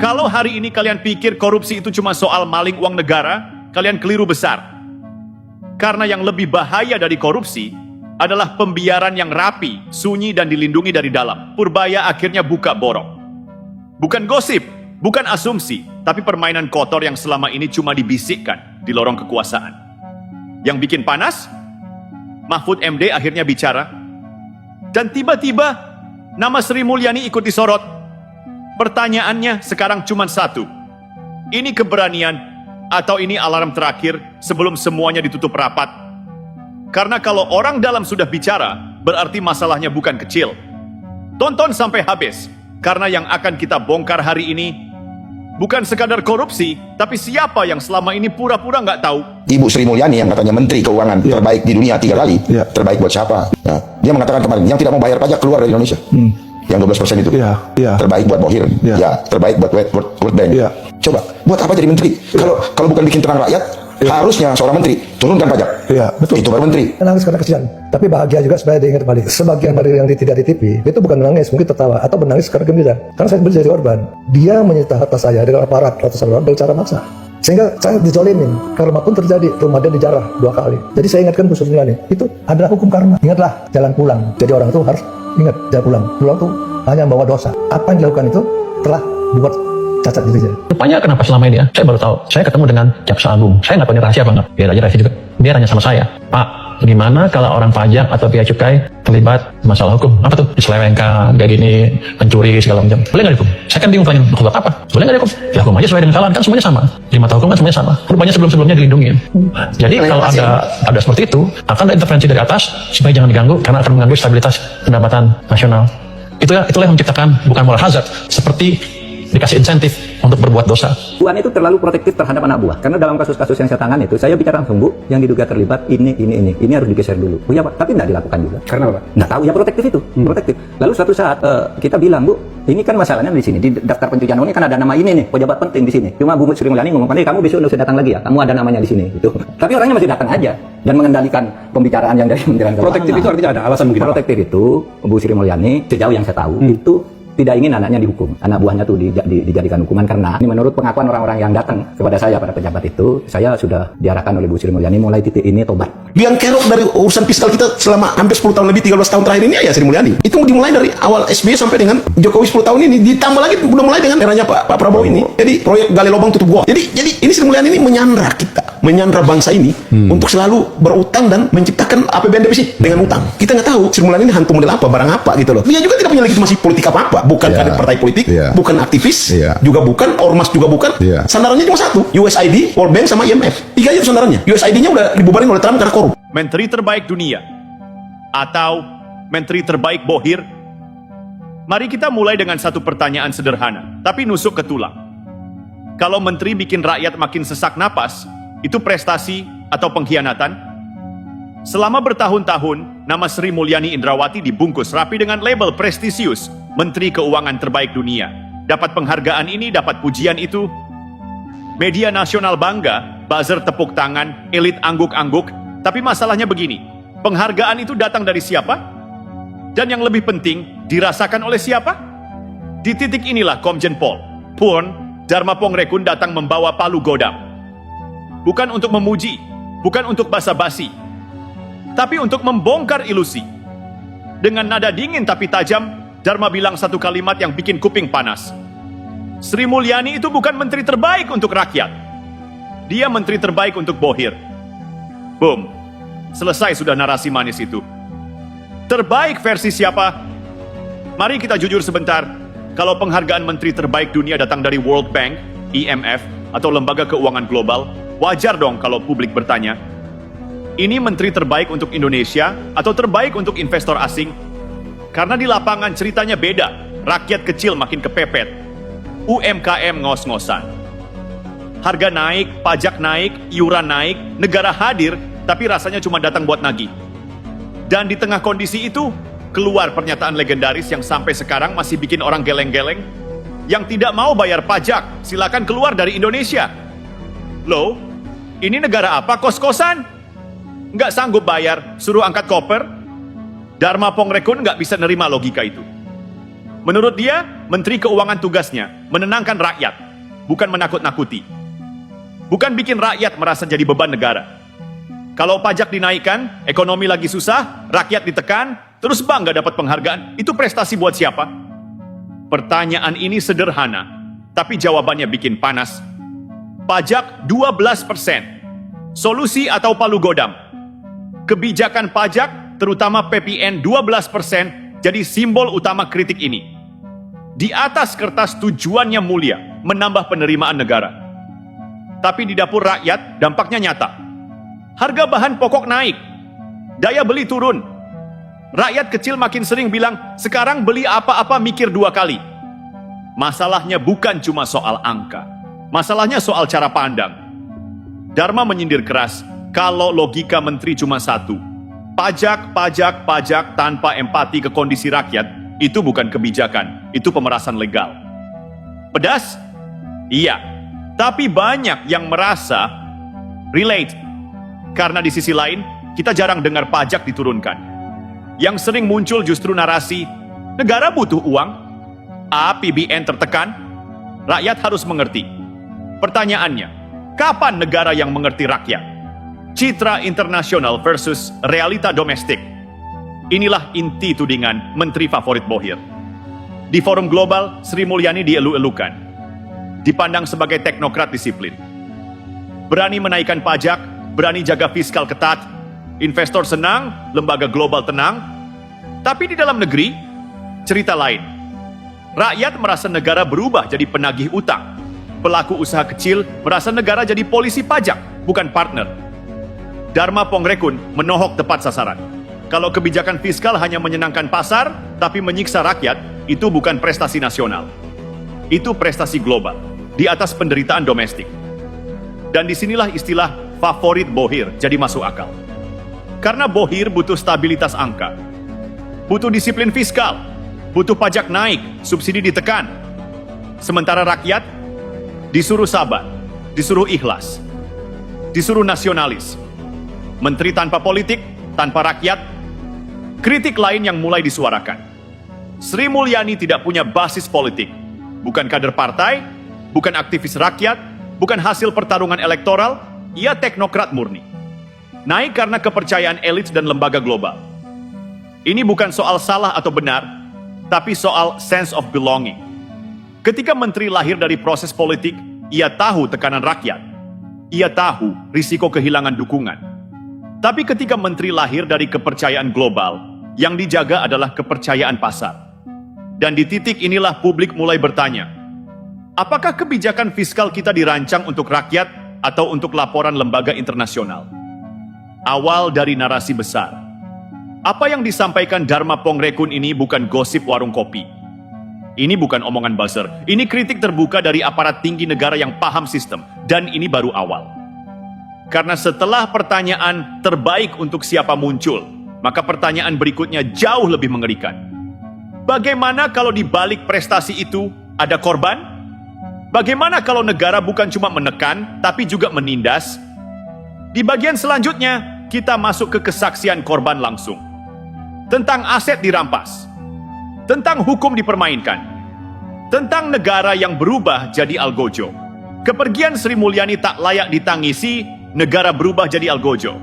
Kalau hari ini kalian pikir korupsi itu cuma soal maling uang negara, kalian keliru besar. Karena yang lebih bahaya dari korupsi adalah pembiaran yang rapi, sunyi dan dilindungi dari dalam. Purbaya akhirnya buka borok. Bukan gosip, bukan asumsi, tapi permainan kotor yang selama ini cuma dibisikkan di lorong kekuasaan. Yang bikin panas, Mahfud MD akhirnya bicara. Dan tiba-tiba nama Sri Mulyani ikut disorot. Pertanyaannya sekarang cuma satu. Ini keberanian atau ini alarm terakhir sebelum semuanya ditutup rapat? Karena kalau orang dalam sudah bicara, berarti masalahnya bukan kecil. Tonton sampai habis, karena yang akan kita bongkar hari ini bukan sekadar korupsi, tapi siapa yang selama ini pura-pura nggak tahu. Ibu Sri Mulyani yang katanya Menteri Keuangan terbaik di dunia 3 kali, terbaik buat siapa? Nah, dia mengatakan kemarin, yang tidak mau bayar pajak keluar dari Indonesia. Yang 12% itu, terbaik buat Bohir, terbaik buat World Bank. Coba, buat apa jadi menteri? Kalau bukan bikin tenang rakyat, harusnya seorang menteri turunkan pajak. Betul. Itu baru menteri. Nangis karena kesian, tapi bahagia juga supaya diingat balik. Sebagian dari yang tidak di TV itu bukan menangis, mungkin tertawa atau menangis karena gembira. Karena saya menjadi korban. Dia menyita harta saya dengan aparat ratusan orang dengan cara maksa. Sehingga saya dizolimin. Karma pun terjadi, rumah dia dijarah 2 kali. Jadi saya ingatkan Bu Sri Mulyani, itu adalah hukum karma. Ingatlah, jalan pulang. Jadi orang itu harus ingat jalan pulang. Pulang tuh hanya membawa dosa. Apa yang dilakukan itu telah buat cacat dirinya. Rupanya kenapa selama ini ya, saya baru tahu. Saya ketemu dengan Jaksa Agung. Saya nggak tahu ini rahasia apa nggak. Biar aja rahasia juga. Dia nanya sama saya, Pak, gimana kalau orang pajak atau bea cukai terlibat masalah hukum? Apa tuh? Diselewengkan, kayak gini, mencuri, segala macam. Boleh nggak dihukum? Saya kan bingung tanya, hukum apa? Boleh nggak dihukum? Ya hukum aja sesuai dengan kesalahan, kan semuanya sama. Di mata hukum kan semuanya sama. Rupanya sebelum-sebelumnya dilindungi. Jadi kalau ada seperti itu, akan ada intervensi dari atas supaya jangan diganggu, karena akan mengganggu stabilitas pendapatan nasional. Itulah yang menciptakan bukan moral hazard, seperti dikasih insentif untuk berbuat dosa. Bu Ani itu terlalu protektif terhadap anak buah. Karena dalam kasus-kasus yang saya tangani itu, saya bicara langsung, Bu, yang diduga terlibat ini harus digeser dulu. Oh iya Pak, tapi tidak dilakukan juga. Karena apa? Nggak tahu, ya protektif itu, protektif. Lalu suatu saat kita bilang, Bu, ini kan masalahnya di sini, di daftar pencucian uang ini kan ada nama ini nih, pejabat penting di sini. Cuma Bu Sri Mulyani ngomong, kamu besok nggak usah datang lagi ya, kamu ada namanya di sini. Gitu. Tapi orangnya masih datang aja dan mengendalikan pembicaraan yang dari Kementerian Keuangan. Protektif itu artinya ada alasan mungkin. Protektif itu, Bu Sri Mulyani sejauh yang saya tahu itu tidak ingin anaknya dihukum, anak buahnya tuh dijadikan hukuman, karena ini menurut pengakuan orang-orang yang datang kepada saya, pada pejabat itu, saya sudah diarahkan oleh Bu Sri Mulyani mulai titik ini tobat. Biang kerok dari urusan fiskal kita selama hampir 10 tahun lebih, 13 tahun terakhir ini ya Sri Mulyani. Itu dimulai dari awal SBY sampai dengan Jokowi 10 tahun ini, ditambah lagi udah mulai dengan eranya Pak Prabowo ini. Jadi proyek gali lubang tutup gua. Jadi ini Sri Mulyani ini menyandra kita, menyandra bangsa ini untuk selalu berutang dan menciptakan APBN defisit dengan utang. Kita nggak tahu Sri Mulyani ini hantu model apa, barang apa gitu loh. Dia juga tidak punya legitimasi politik apa-apa, bukan kader partai politik, bukan aktivis, juga bukan ormas, juga bukan. Sandarannya cuma satu, USAID, World Bank sama IMF. 3 aja sandarannya. USAID-nya udah dibubarin oleh Trump karena korup. Menteri terbaik dunia atau menteri terbaik Bohir? Mari kita mulai dengan satu pertanyaan sederhana, tapi nusuk ke tulang. Kalau menteri bikin rakyat makin sesak napas, itu prestasi atau pengkhianatan? Selama bertahun-tahun, nama Sri Mulyani Indrawati dibungkus rapi dengan label prestisius, Menteri Keuangan Terbaik Dunia. Dapat penghargaan ini, dapat pujian itu. Media nasional bangga, buzzer tepuk tangan, elit angguk-angguk. Tapi masalahnya begini, penghargaan itu datang dari siapa? Dan yang lebih penting, dirasakan oleh siapa? Di titik inilah Komjen Pol, Puan Darmapongrekun datang membawa palu godam. Bukan untuk memuji, bukan untuk basa-basi, tapi untuk membongkar ilusi. Dengan nada dingin tapi tajam, Dharma bilang satu kalimat yang bikin kuping panas. Sri Mulyani itu bukan menteri terbaik untuk rakyat. Dia menteri terbaik untuk Bohir. Boom. Selesai sudah narasi manis itu. Terbaik versi siapa? Mari kita jujur sebentar. Kalau penghargaan menteri terbaik dunia datang dari World Bank, IMF, atau Lembaga Keuangan Global, wajar dong kalau publik bertanya, ini menteri terbaik untuk Indonesia atau terbaik untuk investor asing? Karena di lapangan ceritanya beda. Rakyat kecil makin kepepet. UMKM ngos-ngosan. Harga naik, pajak naik, iuran naik, negara hadir, tapi rasanya cuma datang buat nagih. Dan di tengah kondisi itu, keluar pernyataan legendaris yang sampai sekarang masih bikin orang geleng-geleng. Yang tidak mau bayar pajak, silakan keluar dari Indonesia. Loh, ini negara apa kos-kosan? Nggak sanggup bayar, suruh angkat koper? Darmapongrekun nggak bisa nerima logika itu. Menurut dia, Menteri Keuangan tugasnya menenangkan rakyat, bukan menakut-nakuti. Bukan bikin rakyat merasa jadi beban negara. Kalau pajak dinaikkan, ekonomi lagi susah, rakyat ditekan, terus bangga dapat penghargaan, itu prestasi buat siapa? Pertanyaan ini sederhana, tapi jawabannya bikin panas. Pajak 12%. Solusi atau palu godam? Kebijakan pajak, terutama PPN 12%, jadi simbol utama kritik ini. Di atas kertas tujuannya mulia, menambah penerimaan negara. Tapi di dapur rakyat, dampaknya nyata. Harga bahan pokok naik, daya beli turun. Rakyat kecil makin sering bilang, sekarang beli apa-apa mikir 2 kali. Masalahnya bukan cuma soal angka. Masalahnya soal cara pandang. Dharma menyindir keras, kalau logika menteri cuma satu. Pajak, pajak, pajak tanpa empati ke kondisi rakyat, itu bukan kebijakan, itu pemerasan legal. Pedas? Iya. Tapi banyak yang merasa relate. Karena di sisi lain, kita jarang dengar pajak diturunkan. Yang sering muncul justru narasi, negara butuh uang, APBN tertekan, rakyat harus mengerti. Pertanyaannya, kapan negara yang mengerti rakyat? Citra internasional versus realita domestik. Inilah inti tudingan Menteri Favorit Bohir. Di forum global, Sri Mulyani dielu-elukan. Dipandang sebagai teknokrat disiplin. Berani menaikkan pajak, berani jaga fiskal ketat, investor senang, lembaga global tenang. Tapi di dalam negeri, cerita lain. Rakyat merasa negara berubah jadi penagih utang. Pelaku usaha kecil merasa negara jadi polisi pajak, bukan partner. Dharma Pongrekun menohok tepat sasaran. Kalau kebijakan fiskal hanya menyenangkan pasar, tapi menyiksa rakyat, itu bukan prestasi nasional. Itu prestasi global, di atas penderitaan domestik. Dan disinilah istilah favorit Bohir jadi masuk akal. Karena Bohir butuh stabilitas angka. Butuh disiplin fiskal, butuh pajak naik, subsidi ditekan. Sementara rakyat disuruh sabar, disuruh ikhlas, disuruh nasionalis. Menteri tanpa politik, tanpa rakyat. Kritik lain yang mulai disuarakan. Sri Mulyani tidak punya basis politik. Bukan kader partai, bukan aktivis rakyat, bukan hasil pertarungan elektoral, ia teknokrat murni. Naik karena kepercayaan elit dan lembaga global. Ini bukan soal salah atau benar, tapi soal sense of belonging. Ketika menteri lahir dari proses politik, ia tahu tekanan rakyat. Ia tahu risiko kehilangan dukungan. Tapi ketika menteri lahir dari kepercayaan global, yang dijaga adalah kepercayaan pasar. Dan di titik inilah publik mulai bertanya, apakah kebijakan fiskal kita dirancang untuk rakyat atau untuk laporan lembaga internasional? Awal dari narasi besar. Apa yang disampaikan Dharma Pongrekun ini bukan gosip warung kopi. Ini bukan omongan buzzer. Ini kritik terbuka dari aparat tinggi negara yang paham sistem. Dan ini baru awal. Karena setelah pertanyaan terbaik untuk siapa muncul, maka pertanyaan berikutnya jauh lebih mengerikan. Bagaimana kalau di balik prestasi itu ada korban? Bagaimana kalau negara bukan cuma menekan, tapi juga menindas? Di bagian selanjutnya, kita masuk ke kesaksian korban langsung. Tentang aset dirampas. Tentang hukum dipermainkan. Tentang negara yang berubah jadi algojo. Kepergian Sri Mulyani tak layak ditangisi, negara berubah jadi algojo.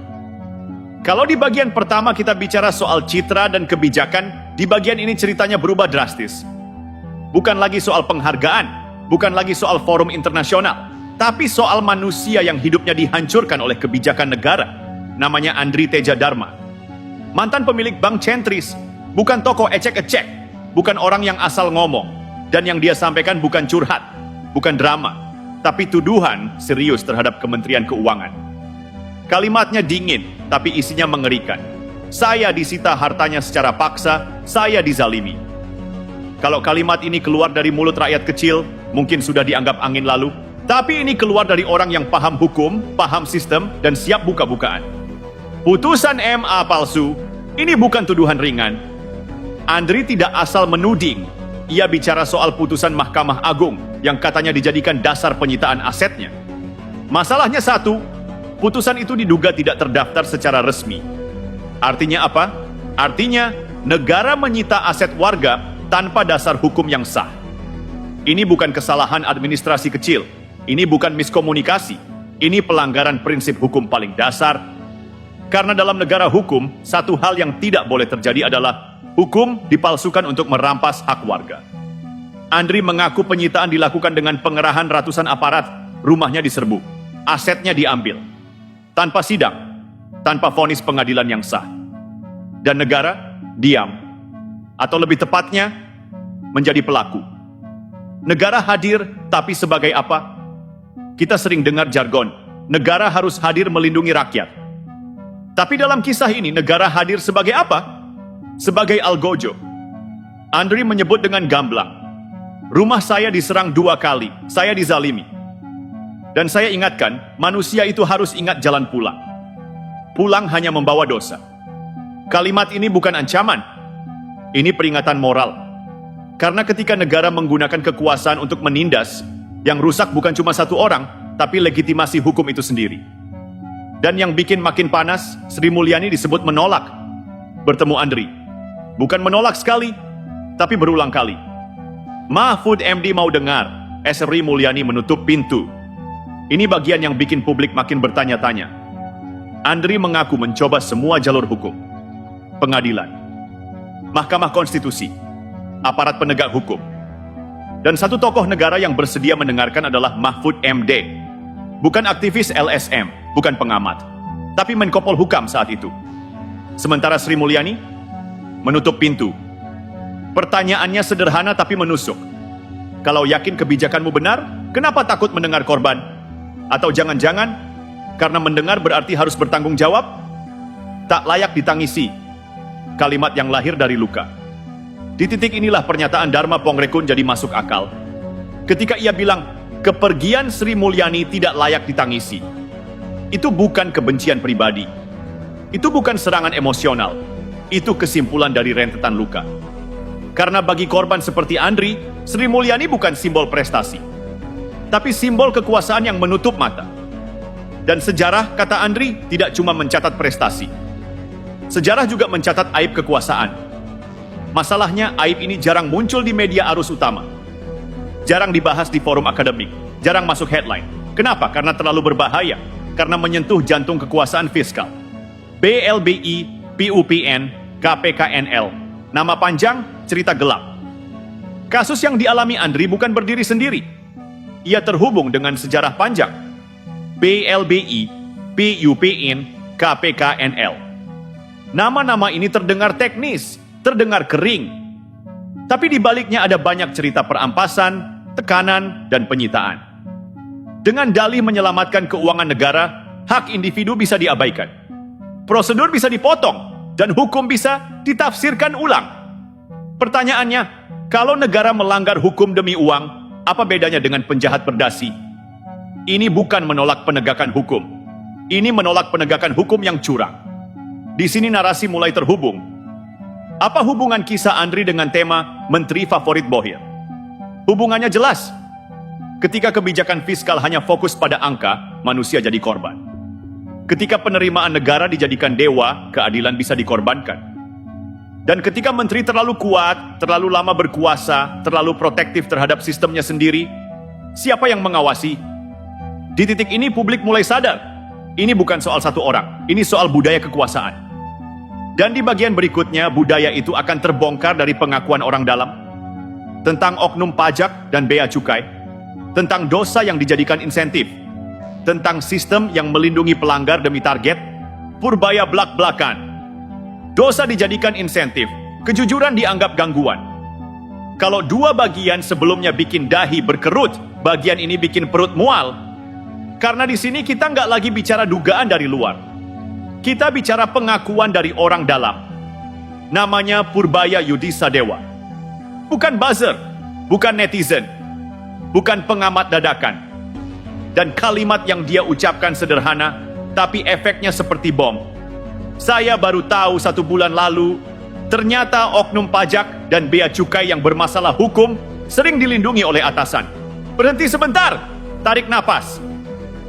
Kalau di bagian pertama kita bicara soal citra dan kebijakan, di bagian ini ceritanya berubah drastis. Bukan lagi soal penghargaan, bukan lagi soal forum internasional, tapi soal manusia yang hidupnya dihancurkan oleh kebijakan negara. Namanya Andri Teja Dharma. Mantan pemilik bank sentris, bukan tokoh ecek-ecek, bukan orang yang asal ngomong, dan yang dia sampaikan bukan curhat, bukan drama, tapi tuduhan serius terhadap Kementerian Keuangan. Kalimatnya dingin, tapi isinya mengerikan. Saya disita hartanya secara paksa, saya dizalimi. Kalau kalimat ini keluar dari mulut rakyat kecil, mungkin sudah dianggap angin lalu, tapi ini keluar dari orang yang paham hukum, paham sistem, dan siap buka-bukaan. Putusan MA palsu, ini bukan tuduhan ringan. Andri tidak asal menuding, ia bicara soal putusan Mahkamah Agung yang katanya dijadikan dasar penyitaan asetnya. Masalahnya satu, putusan itu diduga tidak terdaftar secara resmi. Artinya apa? Artinya negara menyita aset warga tanpa dasar hukum yang sah. Ini bukan kesalahan administrasi kecil, ini bukan miskomunikasi, ini pelanggaran prinsip hukum paling dasar. Karena dalam negara hukum, satu hal yang tidak boleh terjadi adalah hukum dipalsukan untuk merampas hak warga. Andri mengaku penyitaan dilakukan dengan pengerahan ratusan aparat, rumahnya diserbu, asetnya diambil, tanpa sidang, tanpa vonis pengadilan yang sah. Dan negara diam, atau lebih tepatnya, menjadi pelaku. Negara hadir, tapi sebagai apa? Kita sering dengar jargon, negara harus hadir melindungi rakyat. Tapi dalam kisah ini, negara hadir sebagai apa? Sebagai algojo. Andri menyebut dengan gamblang, rumah saya diserang 2 kali, saya dizalimi. Dan saya ingatkan, manusia itu harus ingat jalan pulang. Pulang hanya membawa dosa. Kalimat ini bukan ancaman, ini peringatan moral. Karena ketika negara menggunakan kekuasaan untuk menindas, yang rusak bukan cuma satu orang, tapi legitimasi hukum itu sendiri. Dan yang bikin makin panas, Sri Mulyani disebut menolak bertemu Andri. Bukan menolak sekali, tapi berulang kali. Mahfud MD mau dengar, Sri Mulyani menutup pintu. Ini bagian yang bikin publik makin bertanya-tanya. Andri mengaku mencoba semua jalur hukum. Pengadilan, Mahkamah Konstitusi, aparat penegak hukum. Dan satu tokoh negara yang bersedia mendengarkan adalah Mahfud MD. Bukan aktivis LSM, bukan pengamat, tapi Menko Polhukam saat itu. Sementara Sri Mulyani menutup pintu. Pertanyaannya sederhana tapi menusuk. Kalau yakin kebijakanmu benar, kenapa takut mendengar korban? Atau jangan-jangan karena mendengar berarti harus bertanggung jawab? Tak layak ditangisi. Kalimat yang lahir dari luka. Di titik inilah pernyataan Dharma Pongrekun jadi masuk akal. Ketika ia bilang, kepergian Sri Mulyani tidak layak ditangisi. Itu bukan kebencian pribadi. Itu bukan serangan emosional. Itu kesimpulan dari rentetan luka. Karena bagi korban seperti Andri, Sri Mulyani bukan simbol prestasi, tapi simbol kekuasaan yang menutup mata. Dan sejarah, kata Andri, tidak cuma mencatat prestasi. Sejarah juga mencatat aib kekuasaan. Masalahnya, aib ini jarang muncul di media arus utama. Jarang dibahas di forum akademik, jarang masuk headline. Kenapa? Karena terlalu berbahaya, karena menyentuh jantung kekuasaan fiskal. BLBI, PUPN, KPKNL. Nama panjang, cerita gelap. Kasus yang dialami Andri bukan berdiri sendiri. Ia terhubung dengan sejarah panjang. BLBI, PUPN, KPKNL. Nama-nama ini terdengar teknis, terdengar kering. Tapi di baliknya ada banyak cerita perampasan, tekanan, dan penyitaan. Dengan dalih menyelamatkan keuangan negara, hak individu bisa diabaikan. Prosedur bisa dipotong, dan hukum bisa ditafsirkan ulang. Pertanyaannya, kalau negara melanggar hukum demi uang, apa bedanya dengan penjahat berdasi? Ini bukan menolak penegakan hukum. Ini menolak penegakan hukum yang curang. Di sini narasi mulai terhubung. Apa hubungan kisah Andri dengan tema Menteri Favorit Bohir? Hubungannya jelas. Ketika kebijakan fiskal hanya fokus pada angka, manusia jadi korban. Ketika penerimaan negara dijadikan dewa, keadilan bisa dikorbankan. Dan ketika menteri terlalu kuat, terlalu lama berkuasa, terlalu protektif terhadap sistemnya sendiri, siapa yang mengawasi? Di titik ini publik mulai sadar, ini bukan soal satu orang, ini soal budaya kekuasaan. Dan di bagian berikutnya, budaya itu akan terbongkar dari pengakuan orang dalam, tentang oknum pajak dan bea cukai, tentang dosa yang dijadikan insentif, tentang sistem yang melindungi pelanggar demi target, purbaya blak-blakan. Dosa dijadikan insentif, kejujuran dianggap gangguan. Kalau dua bagian sebelumnya bikin dahi berkerut, bagian ini bikin perut mual. Karena di sini kita nggak lagi bicara dugaan dari luar. Kita bicara pengakuan dari orang dalam. Namanya Purbaya Yudhisa Dewa. Bukan buzzer, bukan netizen, bukan pengamat dadakan. Dan kalimat yang dia ucapkan sederhana, tapi efeknya seperti bom. Saya baru tahu 1 bulan lalu, ternyata oknum pajak dan bea cukai yang bermasalah hukum sering dilindungi oleh atasan. Berhenti sebentar, tarik napas.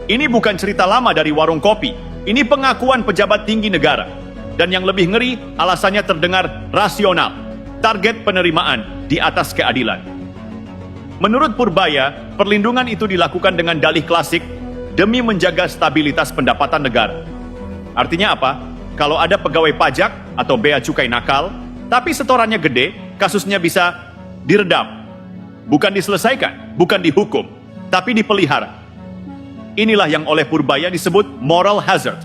Ini bukan cerita lama dari warung kopi. Ini pengakuan pejabat tinggi negara. Dan yang lebih ngeri, alasannya terdengar rasional. Target penerimaan, di atas keadilan. Menurut Purbaya, perlindungan itu dilakukan dengan dalih klasik demi menjaga stabilitas pendapatan negara. Artinya apa? Kalau ada pegawai pajak atau bea cukai nakal, tapi setorannya gede, kasusnya bisa diredam. Bukan diselesaikan, bukan dihukum, tapi dipelihara. Inilah yang oleh Purbaya disebut moral hazard.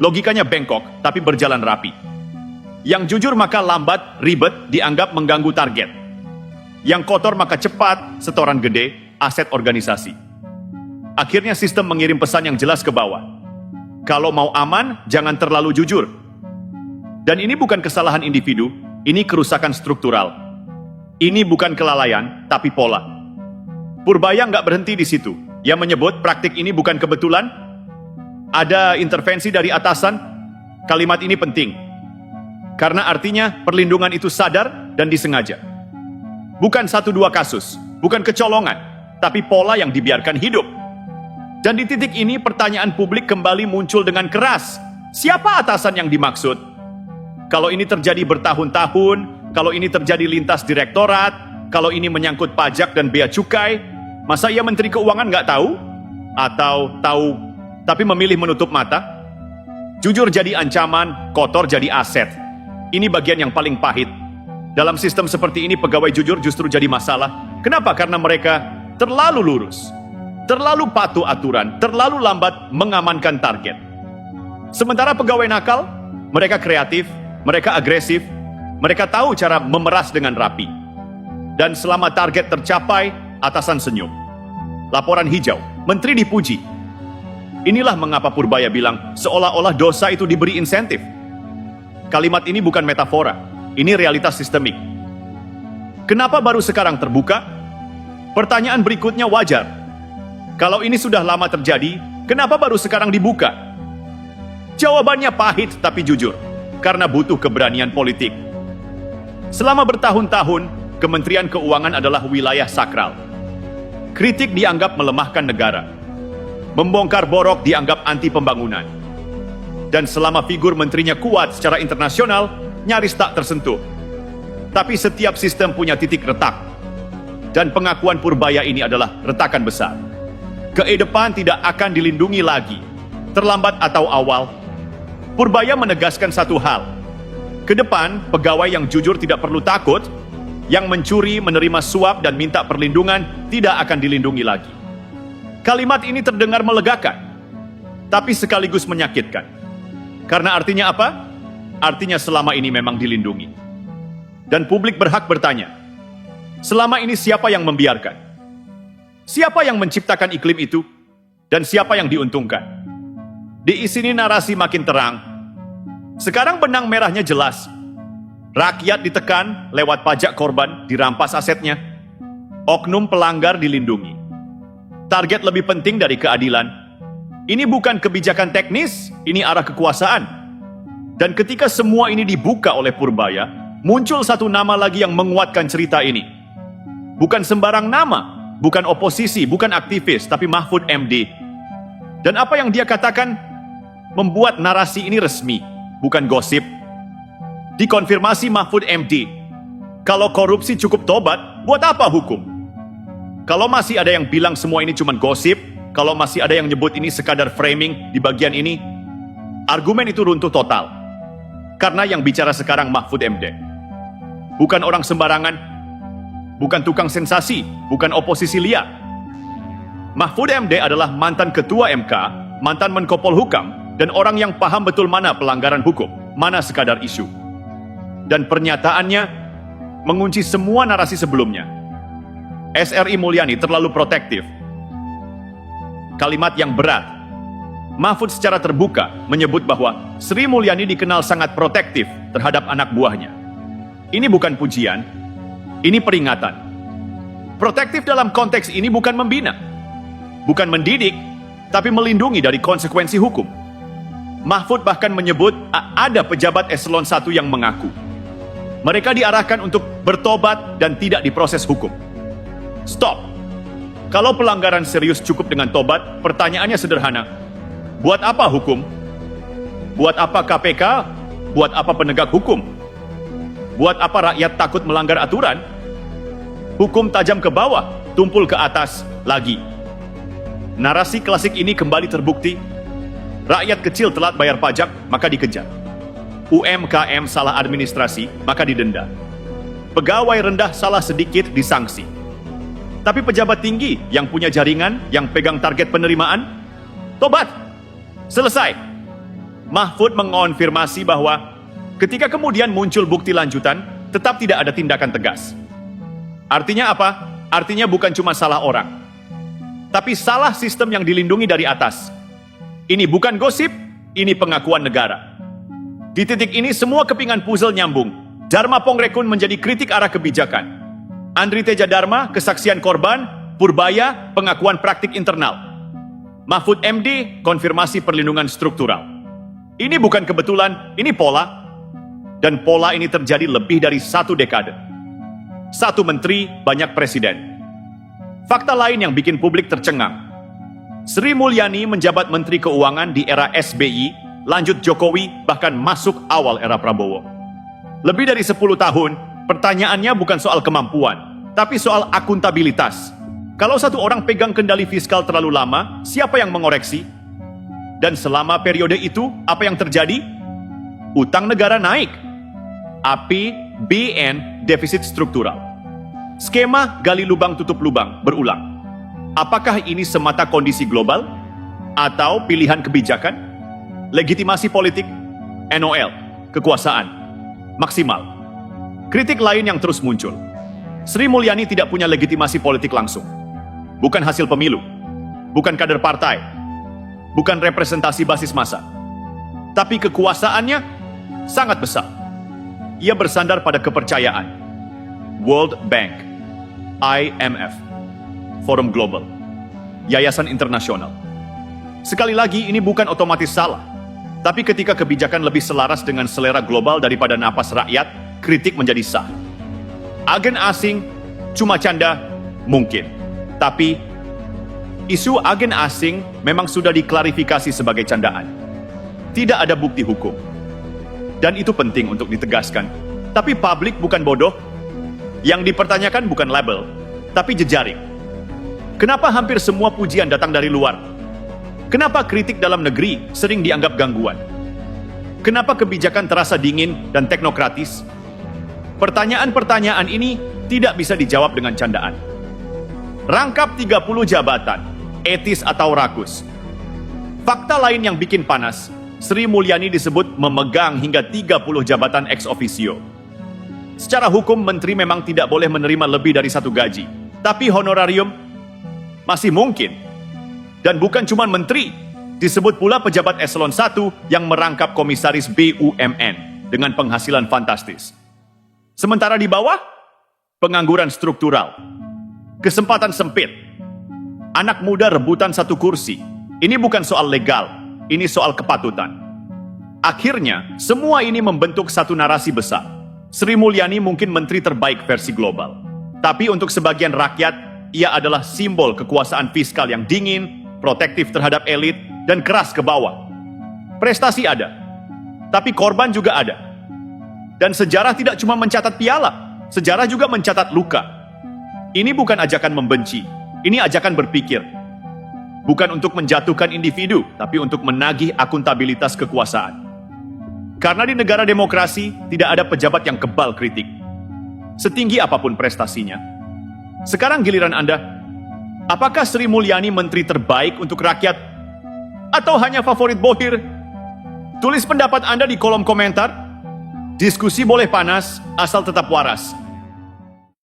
Logikanya bengkok, tapi berjalan rapi. Yang jujur maka lambat, ribet, dianggap mengganggu target. Yang kotor maka cepat, setoran gede, aset organisasi. Akhirnya sistem mengirim pesan yang jelas ke bawah. Kalau mau aman, jangan terlalu jujur. Dan ini bukan kesalahan individu, ini kerusakan struktural. Ini bukan kelalaian, tapi pola. Purbaya nggak berhenti di situ. Ia menyebut praktik ini bukan kebetulan, ada intervensi dari atasan. Kalimat ini penting, karena artinya perlindungan itu sadar dan disengaja. Bukan 1-2 kasus, bukan kecolongan, tapi pola yang dibiarkan hidup. Dan di titik ini pertanyaan publik kembali muncul dengan keras. Siapa atasan yang dimaksud? Kalau ini terjadi bertahun-tahun, kalau ini terjadi lintas direktorat, kalau ini menyangkut pajak dan bea cukai, masa ia Menteri Keuangan nggak tahu? Atau tahu, tapi memilih menutup mata? Jujur jadi ancaman, kotor jadi aset. Ini bagian yang paling pahit. Dalam sistem seperti ini, pegawai jujur justru jadi masalah. Kenapa? Karena mereka terlalu lurus, terlalu patuh aturan, terlalu lambat mengamankan target. Sementara pegawai nakal, mereka kreatif, mereka agresif, mereka tahu cara memeras dengan rapi. Dan selama target tercapai, atasan senyum. Laporan hijau, menteri dipuji. Inilah mengapa Purbaya bilang, seolah-olah dosa itu diberi insentif. Kalimat ini bukan metafora, ini realitas sistemik. Kenapa baru sekarang terbuka? Pertanyaan berikutnya wajar. Kalau ini sudah lama terjadi, kenapa baru sekarang dibuka? Jawabannya pahit tapi jujur, karena butuh keberanian politik. Selama bertahun-tahun, Kementerian Keuangan adalah wilayah sakral. Kritik dianggap melemahkan negara. Membongkar borok dianggap anti pembangunan. Dan selama figur menterinya kuat secara internasional, nyaris tak tersentuh. Tapi setiap sistem punya titik retak. Dan pengakuan Purbaya ini adalah retakan besar. Kedepan tidak akan dilindungi lagi. Terlambat atau awal, Purbaya menegaskan satu hal. Kedepan, pegawai yang jujur tidak perlu takut, yang mencuri, menerima suap, dan minta perlindungan tidak akan dilindungi lagi. Kalimat ini terdengar melegakan, tapi sekaligus menyakitkan. Karena artinya apa? Artinya selama ini memang dilindungi. Dan publik berhak bertanya, selama ini siapa yang membiarkan? Siapa yang menciptakan iklim itu? Dan siapa yang diuntungkan? Di sini narasi makin terang. Sekarang benang merahnya jelas. Rakyat ditekan lewat pajak korban, dirampas asetnya. Oknum pelanggar dilindungi. Target lebih penting dari keadilan. Ini bukan kebijakan teknis, ini arah kekuasaan. Dan ketika semua ini dibuka oleh Purbaya, muncul satu nama lagi yang menguatkan cerita ini. Bukan sembarang nama, bukan oposisi, bukan aktivis, tapi Mahfud MD. Dan apa yang dia katakan membuat narasi ini resmi, bukan gosip. Dikonfirmasi Mahfud MD, kalau korupsi cukup tobat, buat apa hukum? Kalau masih ada yang bilang semua ini cuma gosip, kalau masih ada yang nyebut ini sekadar framing di bagian ini, argumen itu runtuh total. Karena yang bicara sekarang Mahfud MD. Bukan orang sembarangan, bukan tukang sensasi, bukan oposisi liar. Mahfud MD adalah mantan ketua MK, mantan Menko Polhukam, dan orang yang paham betul mana pelanggaran hukum, mana sekadar isu. Dan pernyataannya mengunci semua narasi sebelumnya. SRI Mulyani terlalu protektif. Kalimat yang berat. Mahfud secara terbuka menyebut bahwa Sri Mulyani dikenal sangat protektif terhadap anak buahnya. Ini bukan pujian, ini peringatan. Protektif dalam konteks ini bukan membina, bukan mendidik, tapi melindungi dari konsekuensi hukum. Mahfud bahkan menyebut ada pejabat eselon 1 yang mengaku. Mereka diarahkan untuk bertobat dan tidak diproses hukum. Stop. Kalau pelanggaran serius cukup dengan tobat, pertanyaannya sederhana. Buat apa hukum? Buat apa KPK? Buat apa penegak hukum? Buat apa rakyat takut melanggar aturan? Hukum tajam ke bawah, tumpul ke atas lagi. Narasi klasik ini kembali terbukti. Rakyat kecil telat bayar pajak, maka dikejar. UMKM salah administrasi, maka didenda. Pegawai rendah salah sedikit disangsi. Tapi pejabat tinggi yang punya jaringan, yang pegang target penerimaan, tobat. Selesai. Mahfud mengonfirmasi bahwa ketika kemudian muncul bukti lanjutan, tetap tidak ada tindakan tegas. Artinya apa? Artinya bukan cuma salah orang, tapi salah sistem yang dilindungi dari atas. Ini bukan gosip, ini pengakuan negara. Di titik ini semua kepingan puzzle nyambung. Dharma Pongrekun menjadi kritik arah kebijakan. Andri Teja Dharma, kesaksian korban. Purbaya, pengakuan praktik internal. Mahfud MD, konfirmasi perlindungan struktural. Ini bukan kebetulan, ini pola. Dan pola ini terjadi lebih dari 1 dekade. 1 menteri, banyak presiden. Fakta lain yang bikin publik tercengang. Sri Mulyani menjabat Menteri Keuangan di era SBY, lanjut Jokowi, bahkan masuk awal era Prabowo. Lebih dari 10 tahun, pertanyaannya bukan soal kemampuan, tapi soal akuntabilitas. Kalau satu orang pegang kendali fiskal terlalu lama, siapa yang mengoreksi? Dan selama periode itu, apa yang terjadi? Utang negara naik. APBN defisit struktural. Skema gali lubang tutup lubang berulang. Apakah ini semata kondisi global? Atau pilihan kebijakan? Legitimasi politik? NOL? Kekuasaan? Maksimal. Kritik lain yang terus muncul. Sri Mulyani tidak punya legitimasi politik langsung. Bukan hasil pemilu. Bukan kader partai. Bukan representasi basis massa. Tapi kekuasaannya sangat besar. Ia bersandar pada kepercayaan. World Bank, IMF, Forum Global, Yayasan Internasional. Sekali lagi, ini bukan otomatis salah. Tapi ketika kebijakan lebih selaras dengan selera global daripada napas rakyat, kritik menjadi sah. Agen asing, cuma canda, mungkin. Tapi, isu agen asing memang sudah diklarifikasi sebagai candaan. Tidak ada bukti hukum. Dan itu penting untuk ditegaskan. Tapi publik bukan bodoh. Yang dipertanyakan bukan label, tapi jejaring. Kenapa hampir semua pujian datang dari luar? Kenapa kritik dalam negeri sering dianggap gangguan? Kenapa kebijakan terasa dingin dan teknokratis? Pertanyaan-pertanyaan ini tidak bisa dijawab dengan candaan. Rangkap 30 jabatan, etis atau rakus. Fakta lain yang bikin panas, Sri Mulyani disebut memegang hingga 30 jabatan ex officio. Secara hukum, menteri memang tidak boleh menerima lebih dari 1 gaji. Tapi honorarium masih mungkin. Dan bukan cuma menteri, disebut pula pejabat eselon 1 yang merangkap komisaris BUMN dengan penghasilan fantastis. Sementara di bawah, pengangguran struktural, kesempatan sempit, anak muda rebutan 1 kursi. Ini bukan soal legal, ini soal kepatutan. Akhirnya, semua ini membentuk satu narasi besar. Sri Mulyani mungkin menteri terbaik versi global. Tapi untuk sebagian rakyat, ia adalah simbol kekuasaan fiskal yang dingin, protektif terhadap elit, dan keras ke bawah. Prestasi ada, tapi korban juga ada. Dan sejarah tidak cuma mencatat piala, sejarah juga mencatat luka. Ini bukan ajakan membenci, ini ajakan berpikir. Bukan untuk menjatuhkan individu, tapi untuk menagih akuntabilitas kekuasaan. Karena di negara demokrasi, tidak ada pejabat yang kebal kritik. Setinggi apapun prestasinya. Sekarang giliran Anda. Apakah Sri Mulyani menteri terbaik untuk rakyat? Atau hanya favorit Bohir? Tulis pendapat Anda di kolom komentar. Diskusi boleh panas, asal tetap waras.